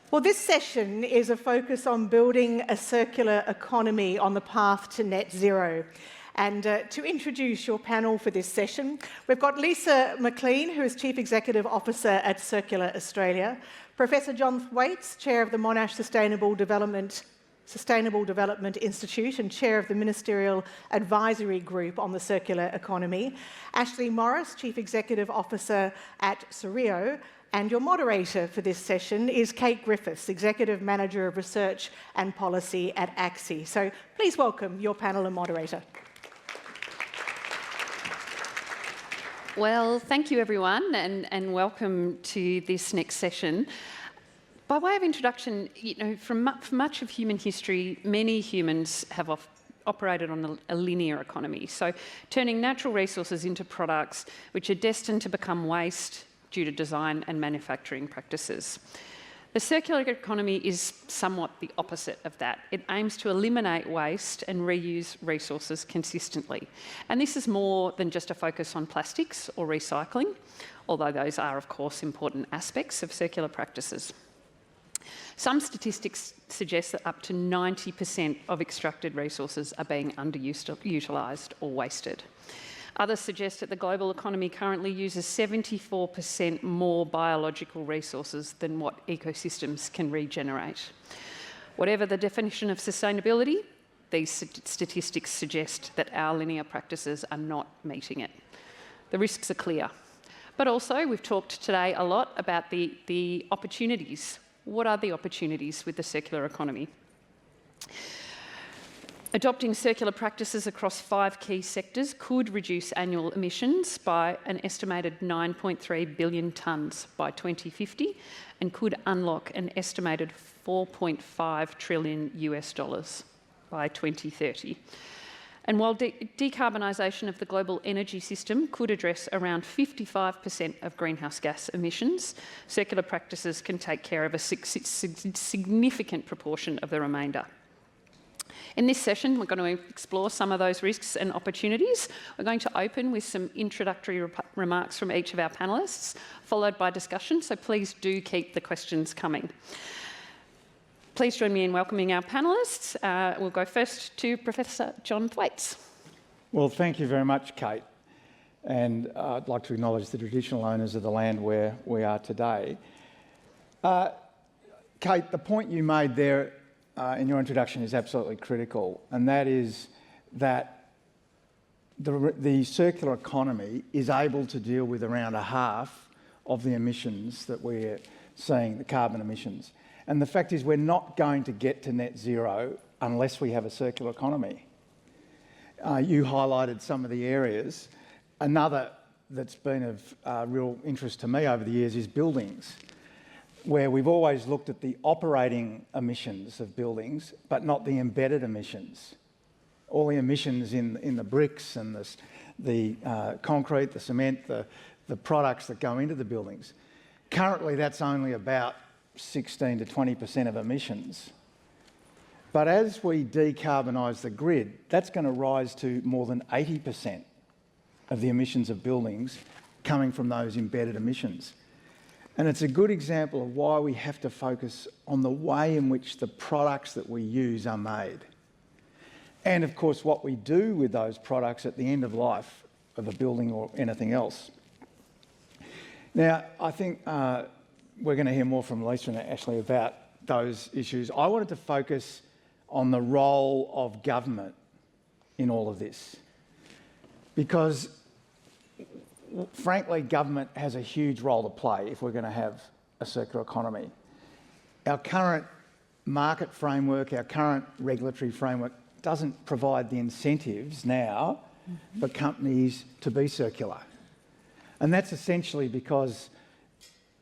Well, this session is a focus on building a circular economy on the path to net zero. And to introduce your panel for this session, we've got Lisa McLean, who is Chief Executive Officer at Circular Australia, Professor John Thwaites, Chair of the Monash Sustainable Development Institute and Chair of the Ministerial Advisory Group on the Circular Economy, Ashley Morris, Chief Executive Officer at Surreo, and your moderator for this session is Kate Griffiths, Executive Manager of Research and Policy at ACSI. So please welcome your panel and moderator. Well, thank you everyone, and welcome to this next session. By way of introduction, for much of human history, many humans have operated on a linear economy, so turning natural resources into products which are destined to become waste due to design and manufacturing practices. The circular economy is somewhat the opposite of that. It aims to eliminate waste and reuse resources consistently. And this is more than just a focus on plastics or recycling, although those are, of course, important aspects of circular practices. Some statistics suggest that up to 90% of extracted resources are being underutilised or wasted. Others suggest that the global economy currently uses 74% more biological resources than what ecosystems can regenerate. Whatever the definition of sustainability, these statistics suggest that our linear practices are not meeting it. The risks are clear. But also, we've talked today a lot about the opportunities. What are the opportunities with the circular economy? Adopting circular practices across 5 key sectors could reduce annual emissions by an estimated 9.3 billion tonnes by 2050 and could unlock an estimated $4.5 trillion by 2030. And while decarbonisation of the global energy system could address around 55% of greenhouse gas emissions, circular practices can take care of a significant proportion of the remainder. In this session, we're going to explore some of those risks and opportunities. We're going to open with some introductory remarks from each of our panellists, followed by discussion, so please do keep the questions coming. Please join me in welcoming our panellists. We'll go first to Professor John Thwaites. Well, thank you very much, Kate. And I'd like to acknowledge the traditional owners of the land where we are today. Kate, the point you made there in your introduction is absolutely critical, and that is that the circular economy is able to deal with around a half of the emissions that we're seeing, the carbon emissions. And the fact is we're not going to get to net zero unless we have a circular economy. You highlighted some of the areas. Another that's been of real interest to me over the years is buildings, where we've always looked at the operating emissions of buildings, but not the embedded emissions. All the emissions in the bricks and the concrete, the cement, the products that go into the buildings. Currently, that's only about 16 to 20% of emissions. But as we decarbonise the grid, that's going to rise to more than 80% of the emissions of buildings coming from those embedded emissions. And it's a good example of why we have to focus on the way in which the products that we use are made. And of course, what we do with those products at the end of life of a building or anything else. Now, I think we're going to hear more from Lisa and Ashley about those issues. I wanted to focus on the role of government in all of this, because frankly, government has a huge role to play if we're going to have a circular economy. Our current market framework, our current regulatory framework doesn't provide the incentives now for companies to be circular. And that's essentially because,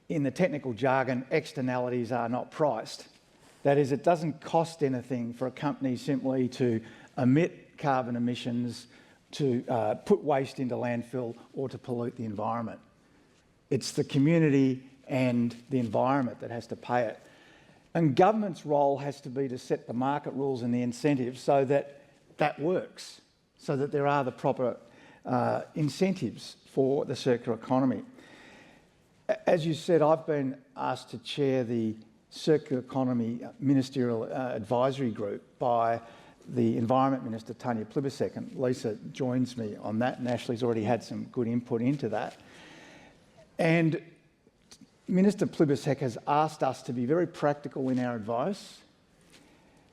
in the technical jargon, externalities are not priced. That is, it doesn't cost anything for a company simply to emit carbon emissions, to put waste into landfill, or to pollute the environment. It's the community and the environment that has to pay it. And government's role has to be to set the market rules and the incentives so that that works, so that there are the proper incentives for the circular economy. As you said, I've been asked to chair the circular economy ministerial advisory group by the Environment Minister, Tanya Plibersek, and Lisa joins me on that, and Ashley's already had some good input into that. And Minister Plibersek has asked us to be very practical in our advice,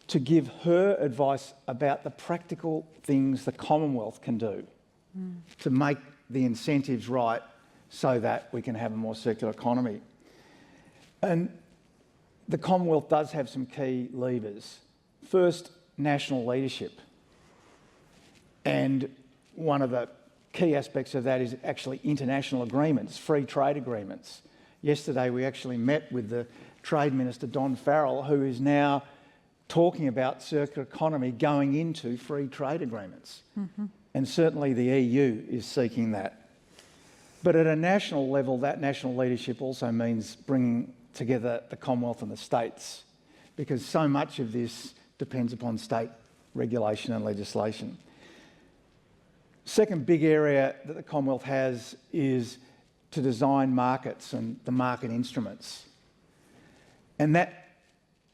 to give her advice about the practical things the Commonwealth can do to make the incentives right so that we can have a more circular economy. And the Commonwealth does have some key levers. First, national leadership. And one of the key aspects of that is actually international agreements, free trade agreements. Yesterday we actually met with the Trade Minister, Don Farrell, who is now talking about circular economy going into free trade agreements. And certainly the EU is seeking that. But at a national level, that national leadership also means bringing together the Commonwealth and the states, because so much of this depends upon state regulation and legislation. Second big area that the Commonwealth has is to design markets and the market instruments. And that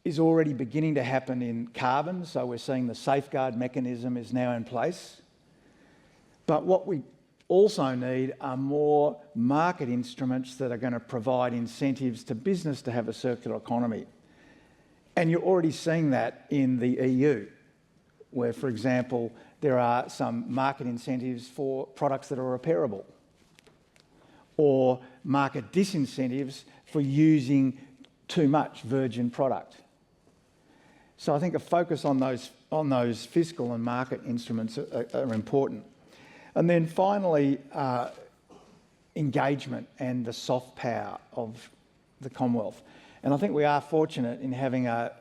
is already beginning to happen in carbon, so we're seeing the safeguard mechanism is now in place. But what we also need are more market instruments that are going to provide incentives to business to have a circular economy. And you're already seeing that in the EU, where, for example, there are some market incentives for products that are repairable, or market disincentives for using too much virgin product. So I think a focus on those fiscal and market instruments are important. And then finally, engagement and the soft power of the Commonwealth. And I think we are fortunate in having a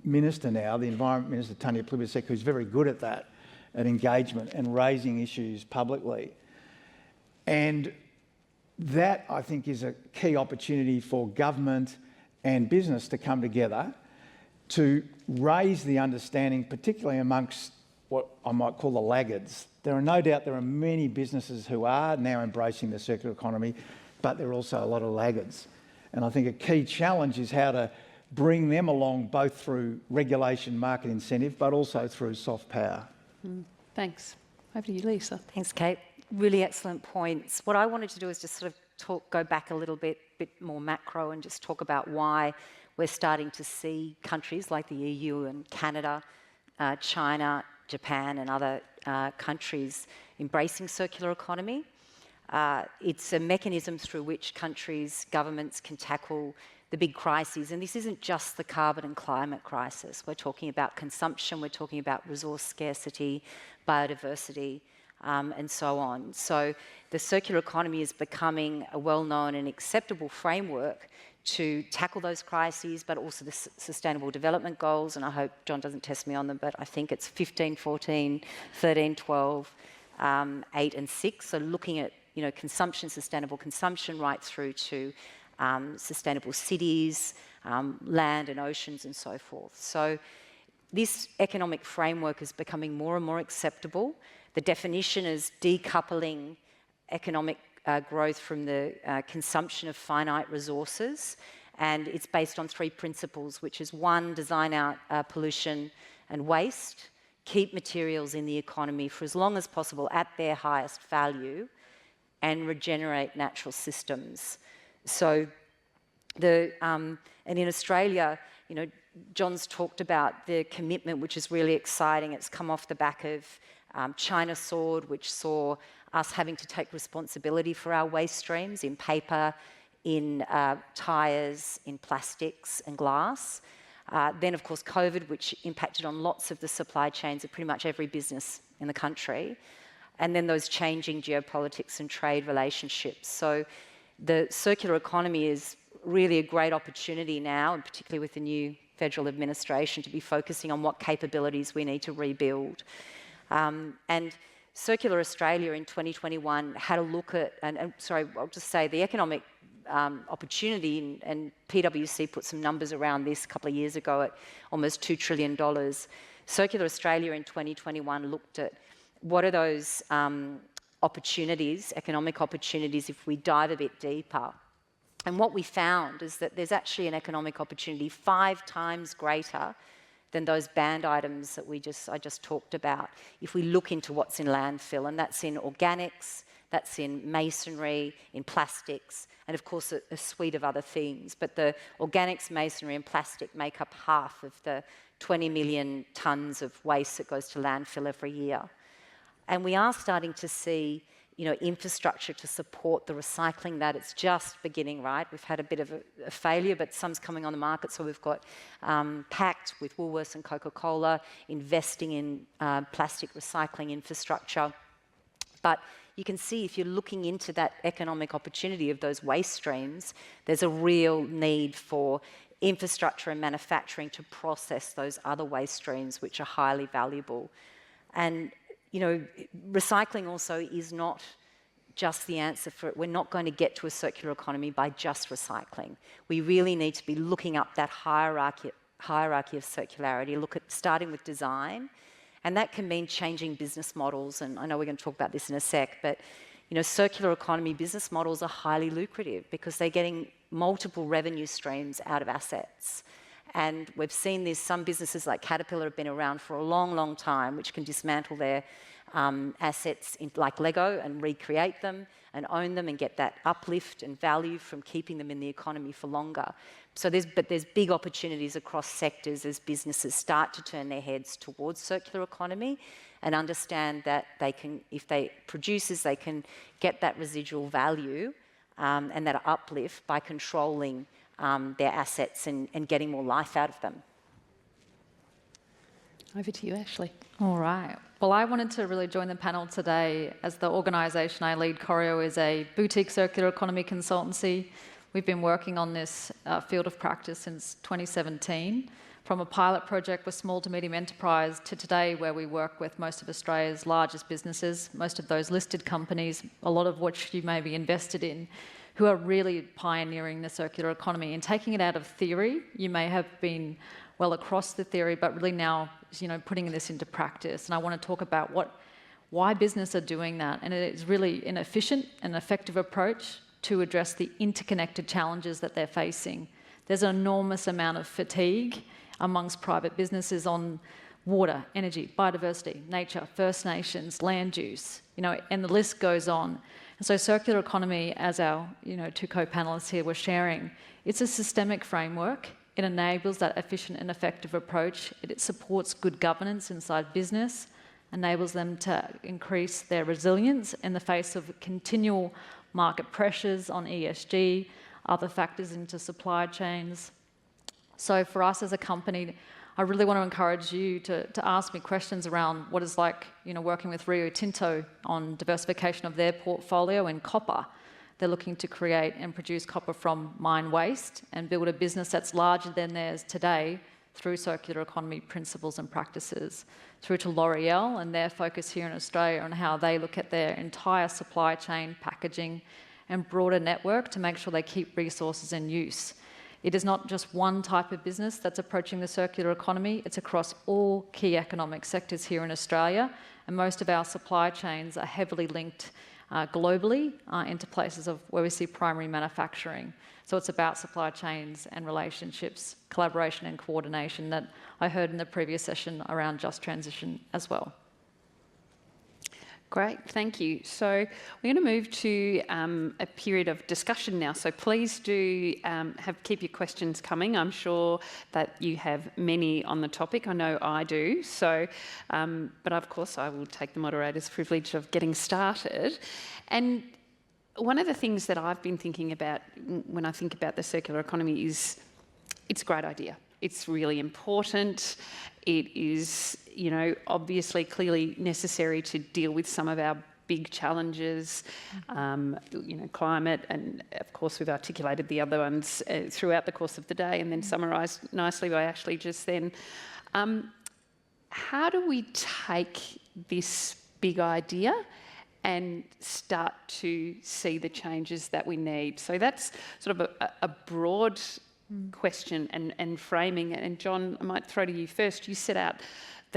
minister now, the Environment Minister, Tanya Plibersek, who's very good at that, at engagement and raising issues publicly. And that, I think, is a key opportunity for government and business to come together to raise the understanding, particularly amongst what I might call the laggards. There are no doubt there are many businesses who are now embracing the circular economy, but there are also a lot of laggards. And I think a key challenge is how to bring them along both through regulation, market incentive, but also through soft power. Thanks. Over to you, Lisa. Thanks, Kate. Really excellent points. What I wanted to do is just sort of go back a little bit more macro and just talk about why we're starting to see countries like the EU and Canada, China, Japan and other countries embracing circular economy. It's a mechanism through which countries, governments can tackle the big crises. And this isn't just the carbon and climate crisis. We're talking about consumption, we're talking about resource scarcity, biodiversity, and so on. So the circular economy is becoming a well-known and acceptable framework to tackle those crises, but also the Sustainable Development Goals. And I hope John doesn't test me on them, but I think it's 15, 14, 13, 12, 8 and 6. So looking at consumption, sustainable consumption, right through to sustainable cities, land and oceans and so forth. So this economic framework is becoming more and more acceptable. The definition is decoupling economic growth from the consumption of finite resources, and it's based on 3 principles, which is 1, design out pollution and waste, keep materials in the economy for as long as possible at their highest value, and regenerate natural systems. So and in Australia, John's talked about the commitment, which is really exciting. It's come off the back of China Sword, which saw us having to take responsibility for our waste streams in paper, in tyres, in plastics and glass. Then, of course, COVID, which impacted on lots of the supply chains of pretty much every business in the country. And then those changing geopolitics and trade relationships. So the circular economy is really a great opportunity now, and particularly with the new federal administration, to be focusing on what capabilities we need to rebuild. And Circular Australia in 2021 had a look at, I'll just say the economic opportunity, and PwC put some numbers around this a couple of years ago at almost $2 trillion. Circular Australia in 2021 looked at what are those opportunities, economic opportunities, if we dive a bit deeper And what we found is that there's actually an economic opportunity 5 times greater than those banned items that I just talked about, if we look into what's in landfill, and that's in organics, that's in masonry, in plastics, and of course a suite of other things. But the organics, masonry and plastic make up half of the 20 million tonnes of waste that goes to landfill every year. And we are starting to see infrastructure to support the recycling that. It's just beginning, right? We've had a bit of a failure, but some's coming on the market. So we've got Pact with Woolworths and Coca-Cola investing in plastic recycling infrastructure. But you can see if you're looking into that economic opportunity of those waste streams, there's a real need for infrastructure and manufacturing to process those other waste streams, which are highly valuable. And recycling also is not just the answer for it. We're not going to get to a circular economy by just recycling. We really need to be looking up that hierarchy of circularity, starting with design, and that can mean changing business models. And I know we're going to talk about this in a sec, but circular economy business models are highly lucrative because they're getting multiple revenue streams out of assets. And we've seen this, some businesses like Caterpillar have been around for a long, long time, which can dismantle their assets like Lego and recreate them and own them and get that uplift and value from keeping them in the economy for longer. So there's big opportunities across sectors as businesses start to turn their heads towards circular economy and understand that they can, if they can get that residual value and that uplift by controlling their assets and getting more life out of them. Over to you, Ashley. All right. Well, I wanted to really join the panel today as the organisation I lead, Choreo, is a boutique circular economy consultancy. We've been working on this field of practice since 2017, from a pilot project with small to medium enterprise to today where we work with most of Australia's largest businesses, most of those listed companies, a lot of which you may be invested in, who are really pioneering the circular economy and taking it out of theory. You may have been well across the theory, but really now, putting this into practice. And I want to talk about why business are doing that. And it is really an efficient and effective approach to address the interconnected challenges that they're facing. There's an enormous amount of fatigue amongst private businesses on water, energy, biodiversity, nature, First Nations, land use, and the list goes on. And so circular economy, as our two co-panelists here were sharing, it's a systemic framework. It enables that efficient and effective approach. It supports good governance inside business, enables them to increase their resilience in the face of continual market pressures on ESG, other factors into supply chains. So for us as a company, I really want to encourage you to ask me questions around what it's like, working with Rio Tinto on diversification of their portfolio in copper. They're looking to create and produce copper from mine waste and build a business that's larger than theirs today through circular economy principles and practices. Through to L'Oreal and their focus here in Australia on how they look at their entire supply chain, packaging and broader network to make sure they keep resources in use. It is not just one type of business that's approaching the circular economy, it's across all key economic sectors here in Australia, and most of our supply chains are heavily linked globally into places where we see primary manufacturing. So it's about supply chains and relationships, collaboration and coordination that I heard in the previous session around just transition as well. Great, thank you. So we're going to move to a period of discussion now. So please do keep your questions coming. I'm sure that you have many on the topic. I know I do. So, but of course, I will take the moderator's privilege of getting started. And one of the things that I've been thinking about when I think about the circular economy is it's a great idea. It's really important. It is, obviously clearly necessary to deal with some of our big challenges, climate, and of course we've articulated the other ones throughout the course of the day and then summarised nicely by Ashley just then. How do we take this big idea and start to see the changes that we need? So that's sort of a broad question and framing. And John, I might throw to you first. You set out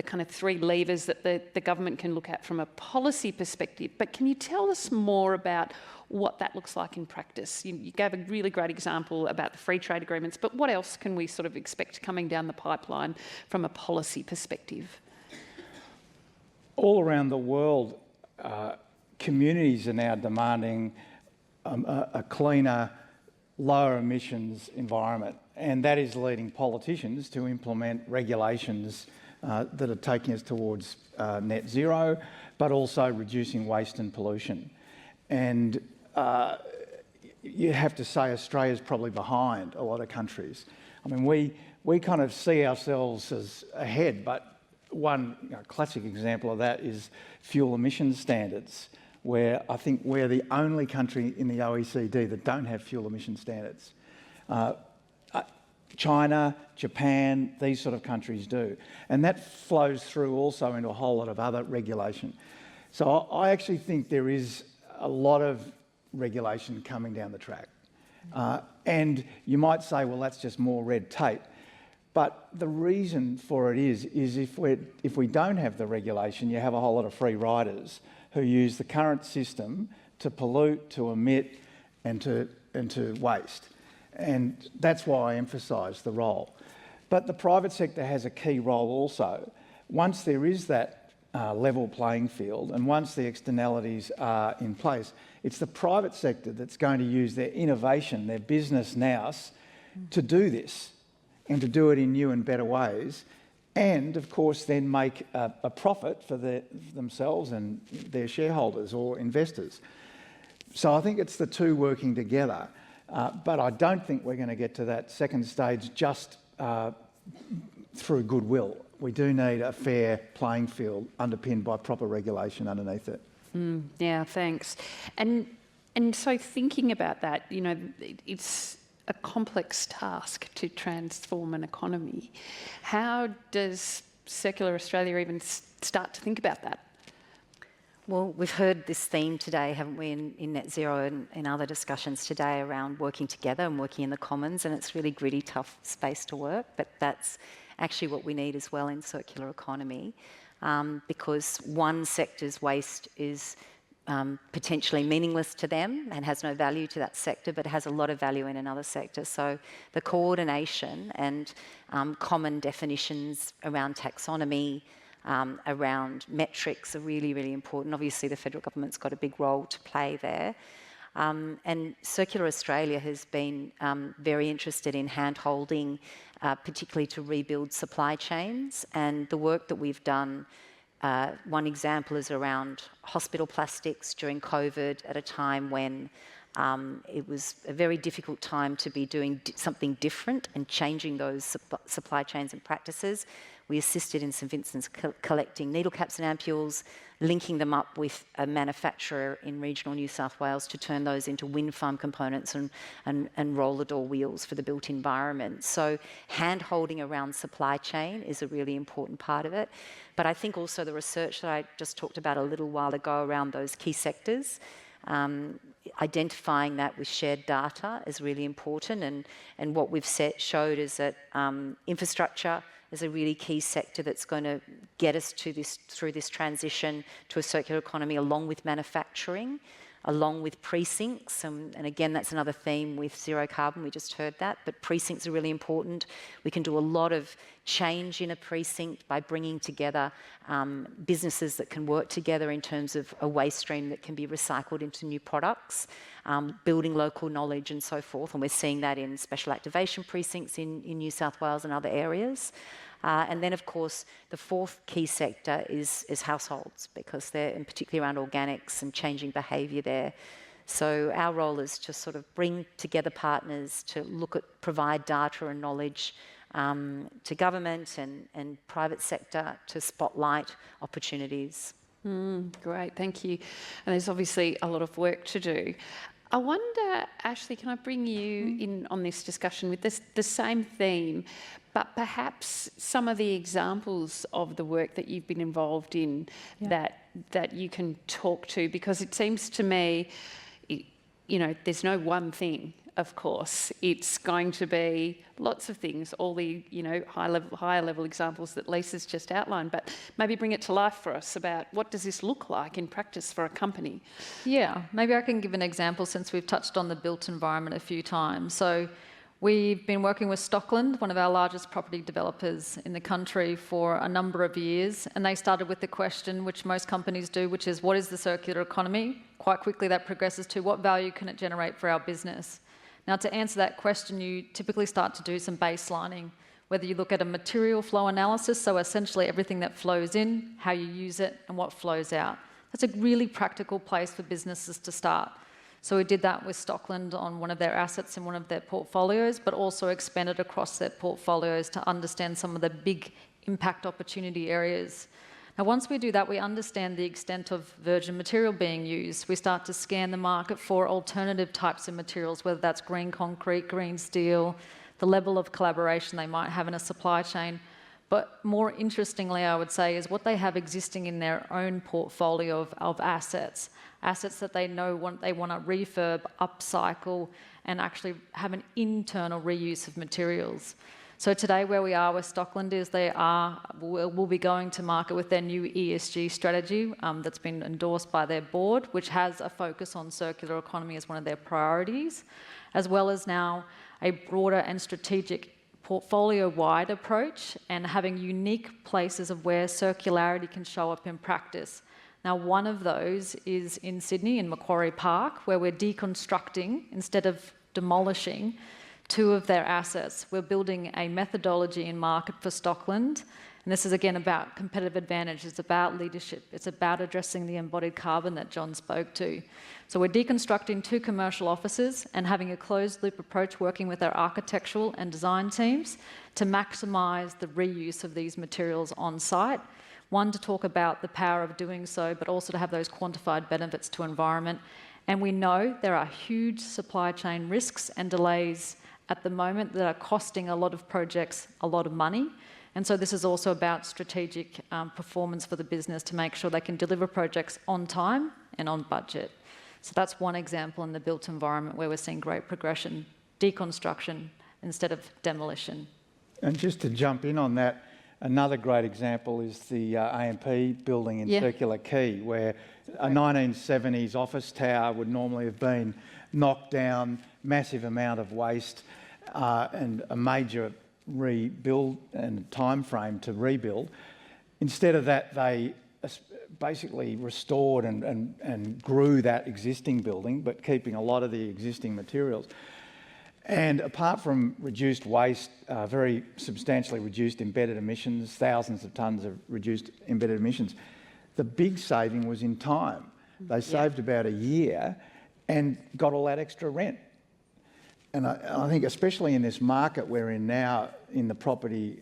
kind of three levers that the government can look at from a policy perspective. But can you tell us more about what that looks like in practice? You gave a really great example about the free trade agreements, but what else can we sort of expect coming down the pipeline from a policy perspective? All around the world, communities are now demanding a cleaner, lower emissions environment, and that is leading politicians to implement regulations that are taking us towards net zero, but also reducing waste and pollution. And you have to say Australia's probably behind a lot of countries. I mean, we kind of see ourselves as ahead, but one classic example of that is fuel emissions standards, where I think we're the only country in the OECD that don't have fuel emission standards. China, Japan, these sort of countries do. And that flows through also into a whole lot of other regulation. So I actually think there is a lot of regulation coming down the track. And you might say, well, that's just more red tape. But the reason for it is if we don't have the regulation, you have a whole lot of free riders who use the current system to pollute, to emit, and to waste. And that's why I emphasise the role. But the private sector has a key role also. Once there is that level playing field and once the externalities are in place, it's the private sector that's going to use their innovation, their business nous, to do this and to do it in new and better ways, and of course then make a profit for themselves and their shareholders or investors. So I think it's the two working together, but I don't think we're going to get to that second stage just through goodwill. We do need a fair playing field underpinned by proper regulation underneath it. Yeah, thanks. And so thinking about that, you know, it's a complex task to transform an economy. How does Circular Australia even start to think about that? Well, we've heard this theme today, haven't we, in Net Zero and in other discussions today around working together and working in the commons, and it's really gritty, tough space to work, but that's actually what we need as well in circular economy, because one sector's waste is potentially meaningless to them and has no value to that sector, but has a lot of value in another sector. So the coordination and common definitions around taxonomy, around metrics are really, really important. Obviously, the federal government's got a big role to play there. And Circular Australia has been very interested in hand-holding, particularly to rebuild supply chains. And the work that we've done, one example is around hospital plastics during COVID, at a time when it was a very difficult time to be doing something different and changing those supply chains and practices. We assisted in St Vincent's collecting needle caps and ampules, linking them up with a manufacturer in regional New South Wales to turn those into wind farm components and roller door wheels for the built environment. So hand-holding around supply chain is a really important part of it. But I think also the research that I just talked about a little while ago around those key sectors, identifying that with shared data is really important. And what we've showed is that infrastructure is a really key sector that's going to get us to through this transition to a circular economy, along with manufacturing, along with precincts. And again, that's another theme with zero carbon, we just heard that, but precincts are really important. We can do a lot of change in a precinct by bringing together businesses that can work together in terms of a waste stream that can be recycled into new products, building local knowledge and so forth. And we're seeing that in special activation precincts in New South Wales and other areas. And then, of course, the fourth key sector is households, because they're, and particularly around organics and changing behaviour there. So our role is to sort of bring together partners to look at, provide data and knowledge to government and private sector to spotlight opportunities. Great, thank you. And there's obviously a lot of work to do. I wonder, Ashley, can I bring you in on this discussion with the same theme, but perhaps some of the examples of the work that you've been involved in that you can talk to, because it seems to me, you know, there's no one thing. of course. It's going to be lots of things, all the higher level examples that Lisa's just outlined, but maybe bring it to life for us about what does this look like in practice for a company? Yeah, maybe I can give an example since we've touched on the built environment a few times. So we've been working with Stockland, one of our largest property developers in the country, for a number of years, and they started with the question, which most companies do, which is, what is the circular economy? Quite quickly that progresses to, what value can it generate for our business? Now, to answer that question, you typically start to do some baselining, whether you look at a material flow analysis, so essentially everything that flows in, how you use it, and what flows out. That's a really practical place for businesses to start. So we did that with Stockland on one of their assets in one of their portfolios, but also expanded across their portfolios to understand some of the big impact opportunity areas. Now, once we do that, we understand the extent of virgin material being used. We start to scan the market for alternative types of materials, whether that's green concrete, green steel, the level of collaboration they might have in a supply chain. But more interestingly, I would say, is what they have existing in their own portfolio of assets that they know they want to refurb, upcycle, and actually have an internal reuse of materials. So today, where we are with Stockland is we'll be going to market with their new ESG strategy that's been endorsed by their board, which has a focus on circular economy as one of their priorities, as well as now a broader and strategic portfolio-wide approach and having unique places of where circularity can show up in practice. Now, one of those is in Sydney, in Macquarie Park, where we're deconstructing instead of demolishing 2 of their assets. We're building a methodology in market for Stockland, and this is again about competitive advantage. It's about leadership. It's about addressing the embodied carbon that John spoke to. So we're deconstructing 2 commercial offices and having a closed loop approach, working with our architectural and design teams to maximise the reuse of these materials on site. One, to talk about the power of doing so, but also to have those quantified benefits to environment. And we know there are huge supply chain risks and delays at the moment that are costing a lot of projects a lot of money. And so this is also about strategic performance for the business to make sure they can deliver projects on time and on budget. So that's one example in the built environment where we're seeing great progression, deconstruction instead of demolition. And just to jump in on that, another great example is the AMP building in Circular Quay, where a 1970s office tower would normally have been knocked down, massive amount of waste, and a major rebuild and time frame to rebuild. Instead of that, they basically restored and grew that existing building, but keeping a lot of the existing materials. And apart from reduced waste, very substantially reduced embedded emissions, thousands of tonnes of reduced embedded emissions, the big saving was in time. They saved about a year and got all that extra rent. And I think especially in this market we're in now, in the property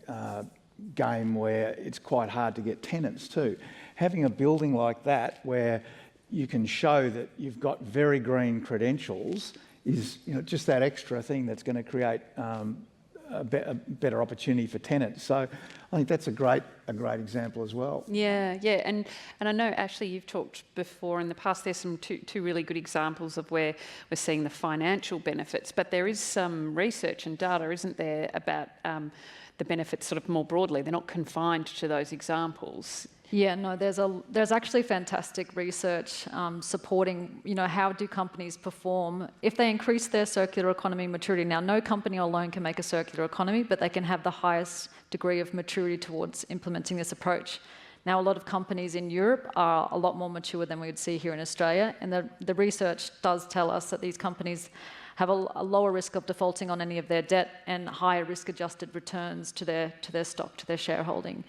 game, where it's quite hard to get tenants too, having a building like that where you can show that you've got very green credentials is just that extra thing that's going to create a better opportunity for tenants. So I think that's a great example as well. Yeah, and I know, Ashley, you've talked before in the past, there's some two really good examples of where we're seeing the financial benefits, but there is some research and data, isn't there, about the benefits sort of more broadly. They're not confined to those examples. Yeah, no, there's actually fantastic research supporting, how do companies perform if they increase their circular economy maturity. Now, no company alone can make a circular economy, but they can have the highest degree of maturity towards implementing this approach. Now, a lot of companies in Europe are a lot more mature than we would see here in Australia, and the research does tell us that these companies have a lower risk of defaulting on any of their debt and higher risk-adjusted returns to their stock, to their shareholding.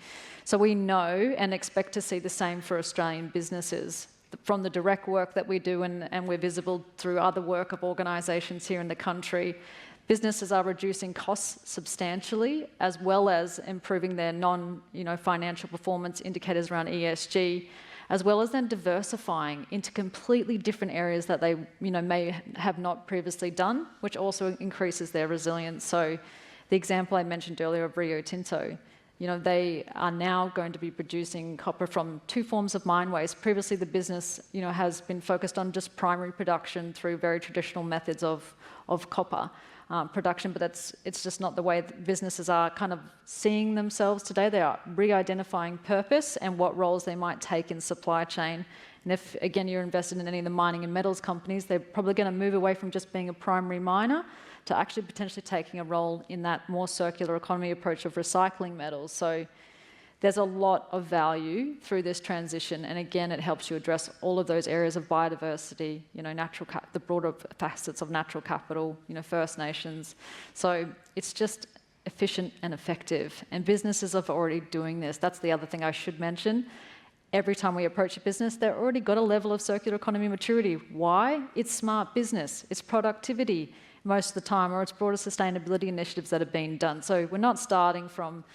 So we know and expect to see the same for Australian businesses. From the direct work that we do, and we're visible through other work of organisations here in the country, businesses are reducing costs substantially, as well as improving their financial performance indicators around ESG, as well as then diversifying into completely different areas that they may have not previously done, which also increases their resilience. So the example I mentioned earlier of Rio Tinto, they are now going to be producing copper from 2 forms of mine waste. Previously, the business, has been focused on just primary production through very traditional methods of copper production, but it's just not the way that businesses are kind of seeing themselves today. They are re-identifying purpose and what roles they might take in supply chain. And if, again, you're invested in any of the mining and metals companies, they're probably going to move away from just being a primary miner to actually potentially taking a role in that more circular economy approach of recycling metals. So there's a lot of value through this transition, and again, it helps you address all of those areas of biodiversity, the broader facets of natural capital, First Nations. So it's just efficient and effective, and businesses are already doing this. That's the other thing I should mention. Every time we approach a business, they've already got a level of circular economy maturity. Why? It's smart business, it's productivity most of the time, or it's broader sustainability initiatives that have been done. So we're not starting from,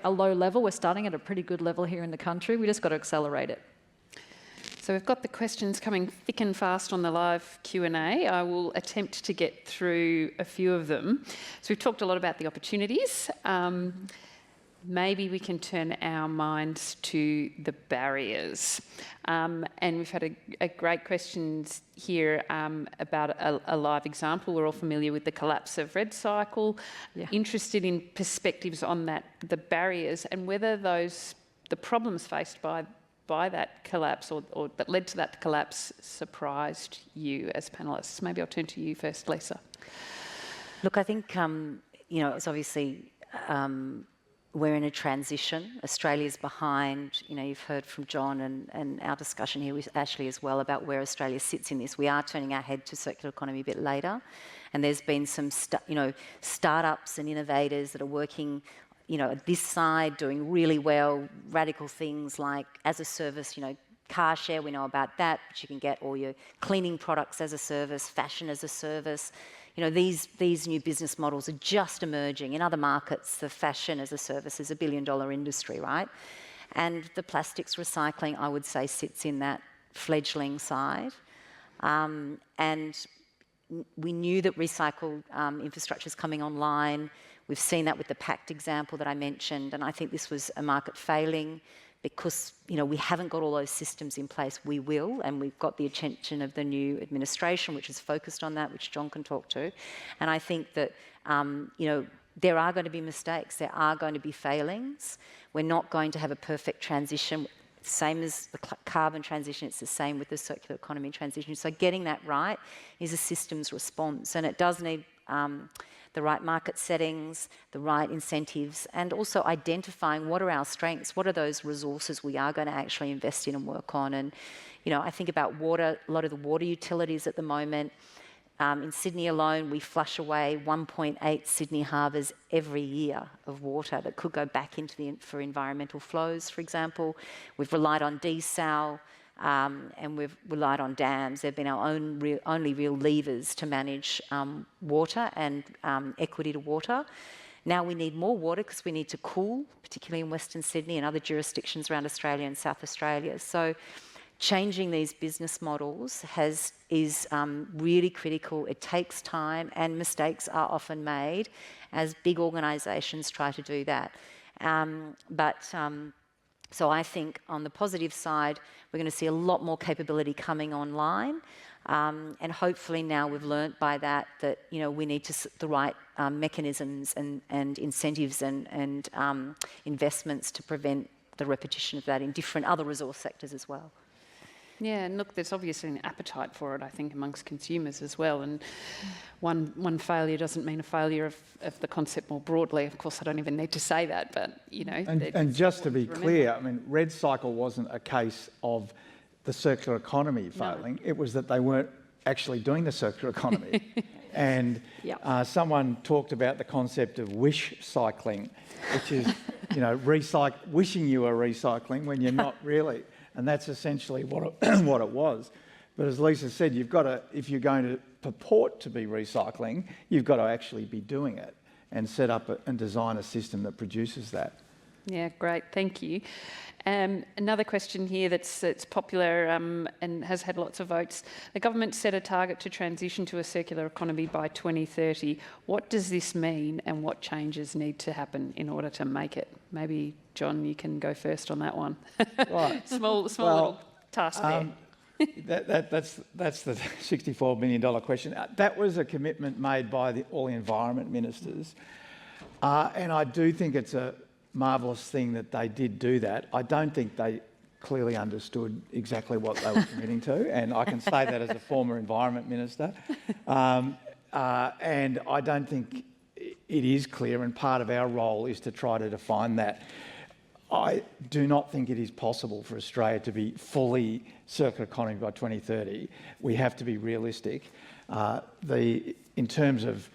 a low level. We're starting at a pretty good level here in the country. We just got to accelerate it. So we've got the questions coming thick and fast on the live Q&A. I will attempt to get through a few of them. So we've talked a lot about the opportunities. Maybe we can turn our minds to the barriers. And we've had a great questions here about a live example. We're all familiar with the collapse of RedCycle. Yeah. Interested in perspectives on that, the barriers, and whether the problems faced by that collapse or that led to that collapse surprised you as panellists. Maybe I'll turn to you first, Lisa. Look, I think, it's obviously... we're in a transition. Australia's behind. You've heard from John and our discussion here with Ashley as well about where Australia sits in this. We are turning our head to circular economy a bit later. And there's been some, startups and innovators that are working, at this side, doing really well, radical things like as a service, car share, we know about that, but you can get all your cleaning products as a service, fashion as a service. These new business models are just emerging. In other markets, the fashion as a service is $1 billion industry, right? And the plastics recycling, I would say, sits in that fledgling side. And we knew that recycled infrastructure is coming online. We've seen that with the PACT example that I mentioned, and I think this was a market failing because, we haven't got all those systems in place. We will, and we've got the attention of the new administration, which is focused on that, which John can talk to. And I think that, there are going to be mistakes. There are going to be failings. We're not going to have a perfect transition. Same as the carbon transition, it's the same with the circular economy transition. So getting that right is a systems response, and it does need the right market settings, the right incentives, and also identifying what are our strengths, what are those resources we are going to actually invest in and work on. And, I think about water, a lot of the water utilities at the moment. In Sydney alone, we flush away 1.8 Sydney harbours every year of water that could go back into for environmental flows, for example. We've relied on desal, and we've relied on dams. They've been our only real levers to manage water and equity to water. Now we need more water because we need to cool, particularly in Western Sydney and other jurisdictions around Australia and South Australia. So changing these business models is really critical. It takes time, and mistakes are often made as big organisations try to do that. So I think on the positive side, we're going to see a lot more capability coming online. And hopefully now we've learnt by that we need the right mechanisms and incentives and investments to prevent the repetition of that in different other resource sectors as well. Yeah, and look, there's obviously an appetite for it, I think, amongst consumers as well. And one failure doesn't mean a failure of the concept more broadly. Of course, I don't even need to say that, but, And just to be clear, RedCycle wasn't a case of the circular economy failing. No. It was that they weren't actually doing the circular economy. And someone talked about the concept of wish cycling, which is, wishing you are recycling when you're not really. And that's essentially what it was. But as Lisa said, you've got to, if you're going to purport to be recycling, you've got to actually be doing it and set up and design a system that produces that. Yeah, great, thank you. Another question here that's popular and has had lots of votes. The government set a target to transition to a circular economy by 2030. What does this mean and what changes need to happen in order to make it? Maybe, John, you can go first on that one. Right. Small little task there. That's the $64 million question. That was a commitment made by all the environment ministers. And I do think it's a marvellous thing that they did do that. I don't think they clearly understood exactly what they were committing to, and I can say that as a former environment minister. And I don't think it is clear, and part of our role is to try to define that. I do not think it is possible for Australia to be fully circular economy by 2030. We have to be realistic. In terms of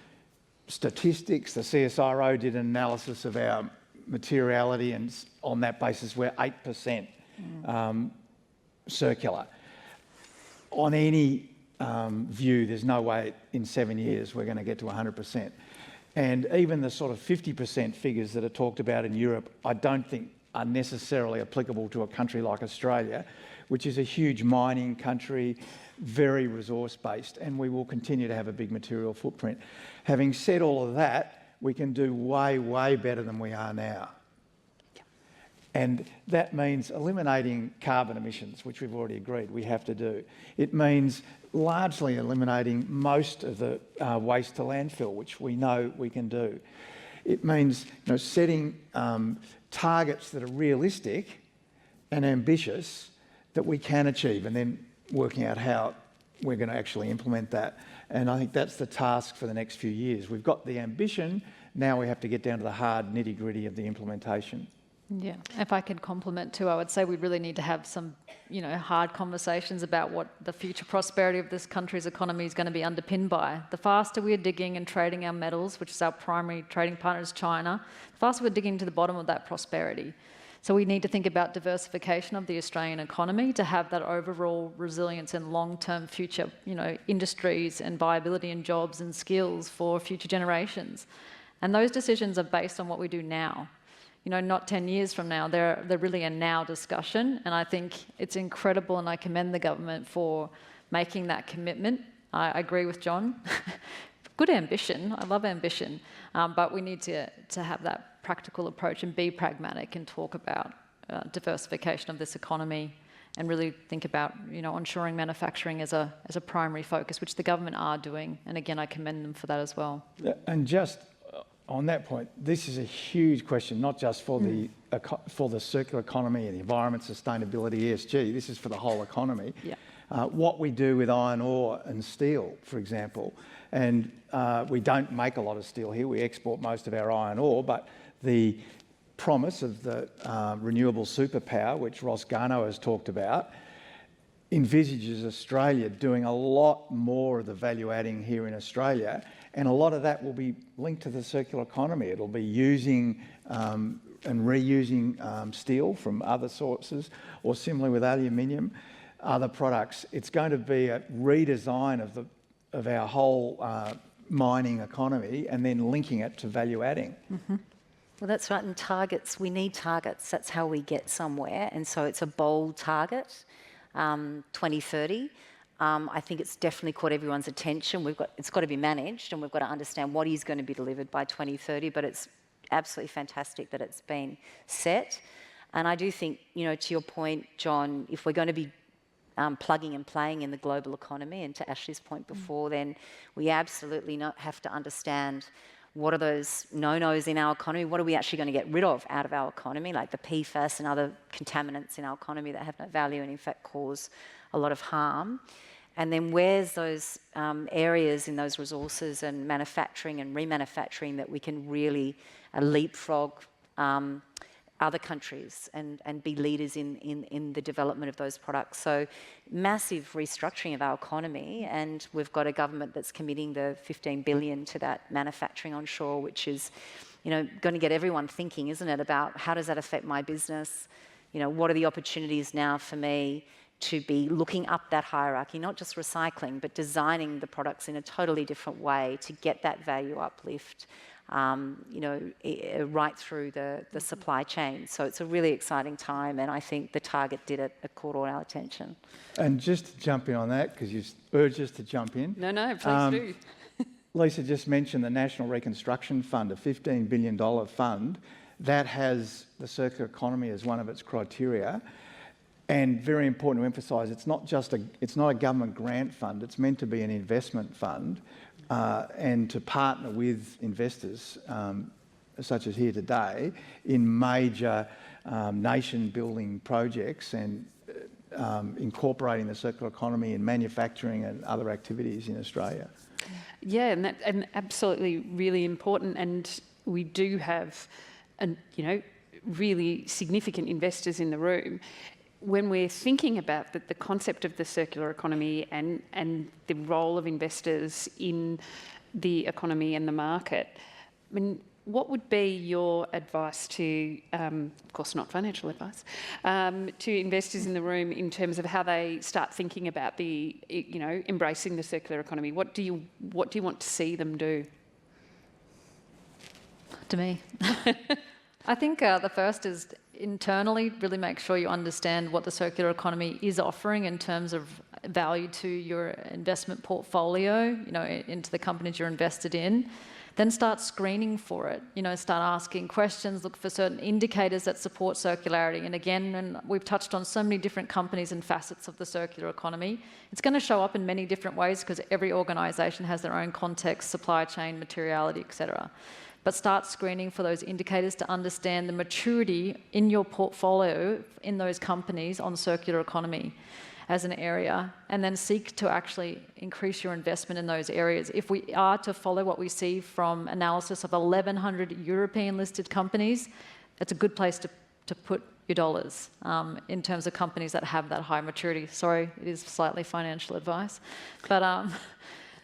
statistics, the CSIRO did an analysis of our materiality, and on that basis we're 8% circular. On any view, there's no way in 7 years we're going to get to 100%. And even the sort of 50% figures that are talked about in Europe, I don't think are necessarily applicable to a country like Australia, which is a huge mining country, very resource-based, and we will continue to have a big material footprint. Having said all of that, we can do way, way better than we are now. And that means eliminating carbon emissions, which we've already agreed we have to do. It means largely eliminating most of the waste to landfill, which we know we can do. It means setting targets that are realistic and ambitious that we can achieve, and then working out how we're going to actually implement that. And I think that's the task for the next few years. We've got the ambition, now we have to get down to the hard nitty-gritty of the implementation. Yeah, if I could compliment too, I would say we really need to have some, hard conversations about what the future prosperity of this country's economy is going to be underpinned by. The faster we're digging and trading our metals, which is our primary trading partner is China, the faster we're digging to the bottom of that prosperity. So we need to think about diversification of the Australian economy to have that overall resilience and long-term future, industries and viability and jobs and skills for future generations. And those decisions are based on what we do now. Not 10 years from now. They're really a now discussion, and I think it's incredible, and I commend the government for making that commitment. I agree with John. Good ambition. I love ambition, but we need to have that practical approach and be pragmatic and talk about diversification of this economy, and really think about ensuring manufacturing as a primary focus, which the government are doing. And again, I commend them for that as well. And just on that point, this is a huge question, not just for the circular economy and the environment, sustainability, ESG. This is for the whole economy. Yeah. What we do with iron ore and steel, for example, and we don't make a lot of steel here. We export most of our iron ore, but the promise of the renewable superpower, which Ross Garnaut has talked about, envisages Australia doing a lot more of the value adding here in Australia, and a lot of that will be linked to the circular economy. It'll be using and reusing steel from other sources, or similarly with aluminium, other products. It's going to be a redesign of our whole mining economy, and then linking it to value adding. Mm-hmm. Well, that's right. And targets, we need targets. That's how we get somewhere. And so it's a bold target, 2030. I think it's definitely caught everyone's attention. It's got to be managed, and we've got to understand what is going to be delivered by 2030, but it's absolutely fantastic that it's been set. And I do think, to your point, John, if we're going to be plugging and playing in the global economy, and to Ashley's point before, then we absolutely have to understand what are those no-nos in our economy, what are we actually going to get rid of out of our economy, like the PFAS and other contaminants in our economy that have no value and in fact cause a lot of harm. And then where's those areas in those resources and manufacturing and remanufacturing that we can really leapfrog other countries and be leaders in the development of those products. So massive restructuring of our economy, and we've got a government that's committing the $15 billion to that manufacturing onshore, which is going to get everyone thinking, isn't it, about how does that affect my business? What are the opportunities now for me? to be looking up that hierarchy, not just recycling, but designing the products in a totally different way to get that value uplift, right through the supply chain. So it's a really exciting time, and I think the target did it, caught all our attention. And just to jump in on that, because you urged us to jump in. No, please do. Lisa just mentioned the National Reconstruction Fund, a $15 billion fund that has the circular economy as one of its criteria. And very important to emphasise, it's not a government grant fund. It's meant to be an investment fund, and to partner with investors, such as here today, in major nation-building projects and incorporating the circular economy in manufacturing and other activities in Australia. Yeah, and absolutely really important. And we do have, really significant investors in the room. When we're thinking about the concept of the circular economy and the role of investors in the economy and the market, I mean, what would be your advice to, of course not financial advice, to investors in the room in terms of how they start thinking about embracing the circular economy? What do you want to see them do? To me. I think the first is internally really make sure you understand what the circular economy is offering in terms of value to your investment portfolio, into the companies you're invested in. Then start screening for it, start asking questions, look for certain indicators that support circularity. And again, and we've touched on so many different companies and facets of the circular economy. It's going to show up in many different ways because every organisation has their own context, supply chain, materiality, etc. But start screening for those indicators to understand the maturity in your portfolio in those companies on circular economy as an area, and then seek to actually increase your investment in those areas. If we are to follow what we see from analysis of 1,100 European listed companies, it's a good place to put your dollars in terms of companies that have that high maturity. Sorry, it is slightly financial advice, but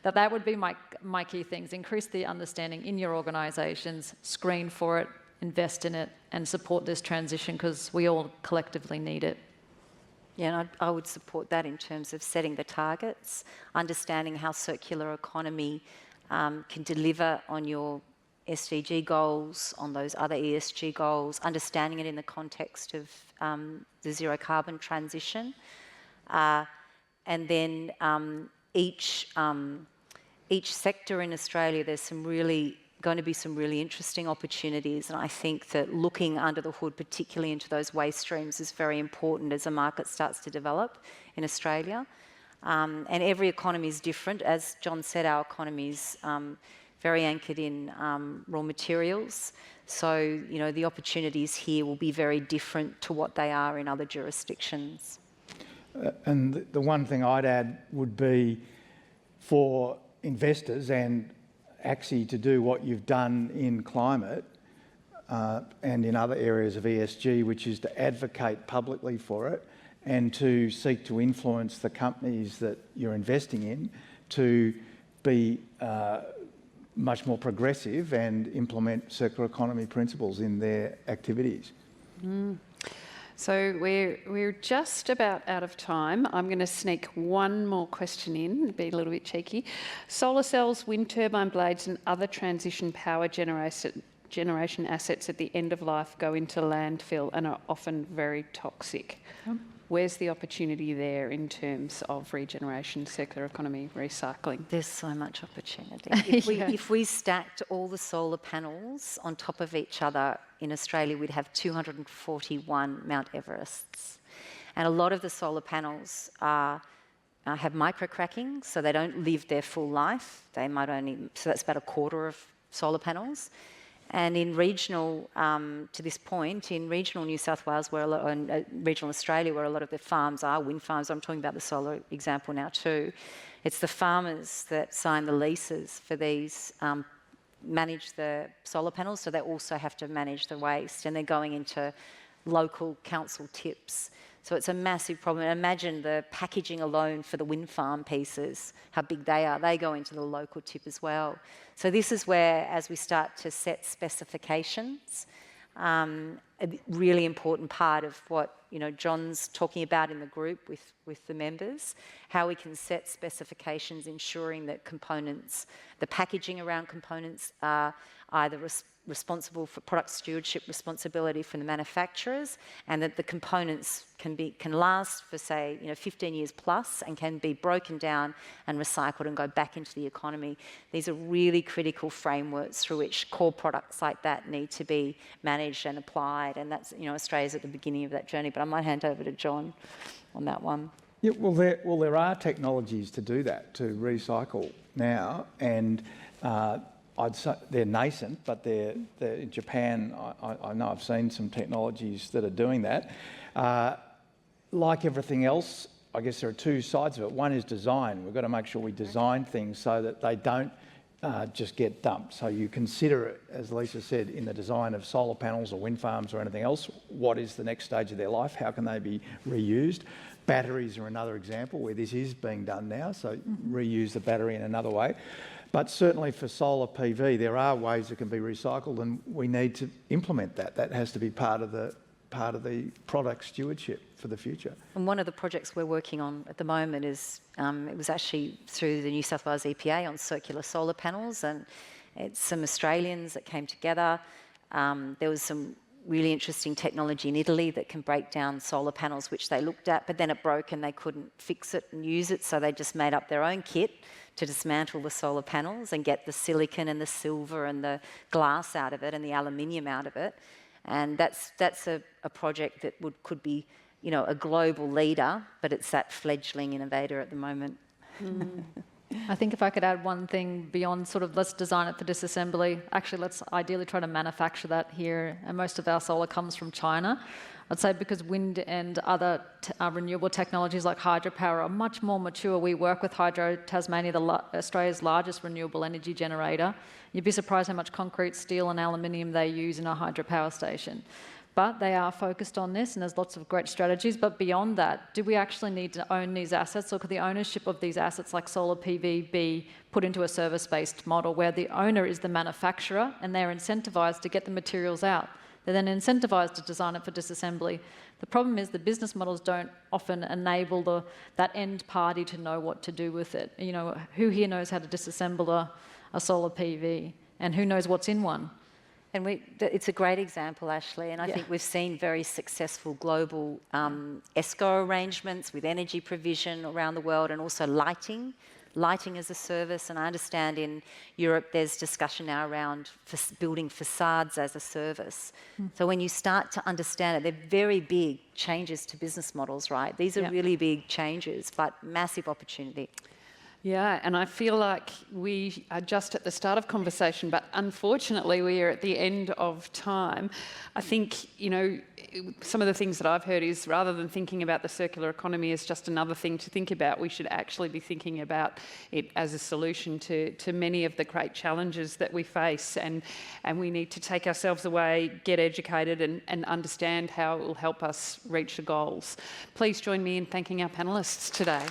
that would be my key things. Increase the understanding in your organisations, screen for it, invest in it, and support this transition because we all collectively need it. Yeah, and I would support that in terms of setting the targets, understanding how circular economy can deliver on your SDG goals, on those other ESG goals, understanding it in the context of the zero carbon transition. And then each sector in Australia, there's going to be some really interesting opportunities, and I think that looking under the hood, particularly into those waste streams, is very important as the market starts to develop in Australia. And every economy is different. As John said, our economy is very anchored in raw materials. So, the opportunities here will be very different to what they are in other jurisdictions. And the one thing I'd add would be for investors and actually to do what you've done in climate and in other areas of ESG, which is to advocate publicly for it and to seek to influence the companies that you're investing in to be much more progressive and implement circular economy principles in their activities. So we're just about out of time. I'm going to sneak one more question in, be a little bit cheeky. Solar cells, wind turbine blades and other transition power generation assets at the end of life go into landfill and are often very toxic. Where's the opportunity there in terms of regeneration, circular economy, recycling? There's so much opportunity. If we stacked all the solar panels on top of each other in Australia, we'd have 241 Mount Everests. And a lot of the solar panels have microcracking, so they don't live their full life. So that's about a quarter of solar panels. And in regional, to this point, in regional New South Wales, regional Australia, where a lot of the farms are, wind farms, I'm talking about the solar example now too, it's the farmers that sign the leases for these, manage the solar panels, so they also have to manage the waste, and they're going into local council tips. So it's a massive problem. Imagine the packaging alone for the wind farm pieces, how big they are. They go into the local tip as well. So this is where, as we start to set specifications, a really important part of what John's talking about in the group with the members, how we can set specifications ensuring that components, the packaging around components are either responsible for product stewardship responsibility from the manufacturers, and that the components can last for, say, 15 years plus and can be broken down and recycled and go back into the economy. These are really critical frameworks through which core products like that need to be managed and applied, and that's, Australia's at the beginning of that journey. But I might hand over to John on that one. Yeah, there are technologies to do that, to recycle now, and I'd say they're nascent, but they're in Japan. I know I've seen some technologies that are doing that. Like everything else, I guess there are two sides of it. One is design. We've got to make sure we design things so that they don't just get dumped. So you consider it, as Lisa said, in the design of solar panels or wind farms or anything else. What is the next stage of their life? How can they be reused? Batteries are another example where this is being done now. So reuse the battery in another way. But certainly for solar PV, there are ways that can be recycled, and we need to implement that. That has to be part of the product stewardship for the future. And one of the projects we're working on at the moment is, it was actually through the New South Wales EPA on circular solar panels, and it's some Australians that came together. There was some really interesting technology in Italy that can break down solar panels, which they looked at, but then it broke and they couldn't fix it and use it, so they just made up their own kit to dismantle the solar panels and get the silicon and the silver and the glass out of it and the aluminium out of it. And that's a project that could be, a global leader, but it's that fledgling innovator at the moment. I think if I could add one thing beyond sort of let's design it for disassembly, actually let's ideally try to manufacture that here, and most of our solar comes from China. I'd say because wind and other renewable technologies like hydropower are much more mature. We work with Hydro Tasmania, Australia's largest renewable energy generator. You'd be surprised how much concrete, steel and aluminium they use in a hydropower station. But they are focused on this, and there's lots of great strategies. But beyond that, do we actually need to own these assets, or could the ownership of these assets like solar PV be put into a service-based model where the owner is the manufacturer and they're incentivised to get the materials out? They're then incentivised to design it for disassembly. The problem is the business models don't often enable that end party to know what to do with it. Who here knows how to disassemble a solar PV, and who knows what's in one? And it's a great example, Ashley, and I think we've seen very successful global ESCO arrangements with energy provision around the world, and also lighting as a service. And I understand in Europe there's discussion now around building facades as a service. So when you start to understand it, they're very big changes to business models, right? These are really big changes, but massive opportunity. Yeah, and I feel like we are just at the start of conversation, but unfortunately we are at the end of time. I think, some of the things that I've heard is rather than thinking about the circular economy as just another thing to think about, we should actually be thinking about it as a solution to many of the great challenges that we face, and we need to take ourselves away, get educated and understand how it will help us reach the goals. Please join me in thanking our panellists today.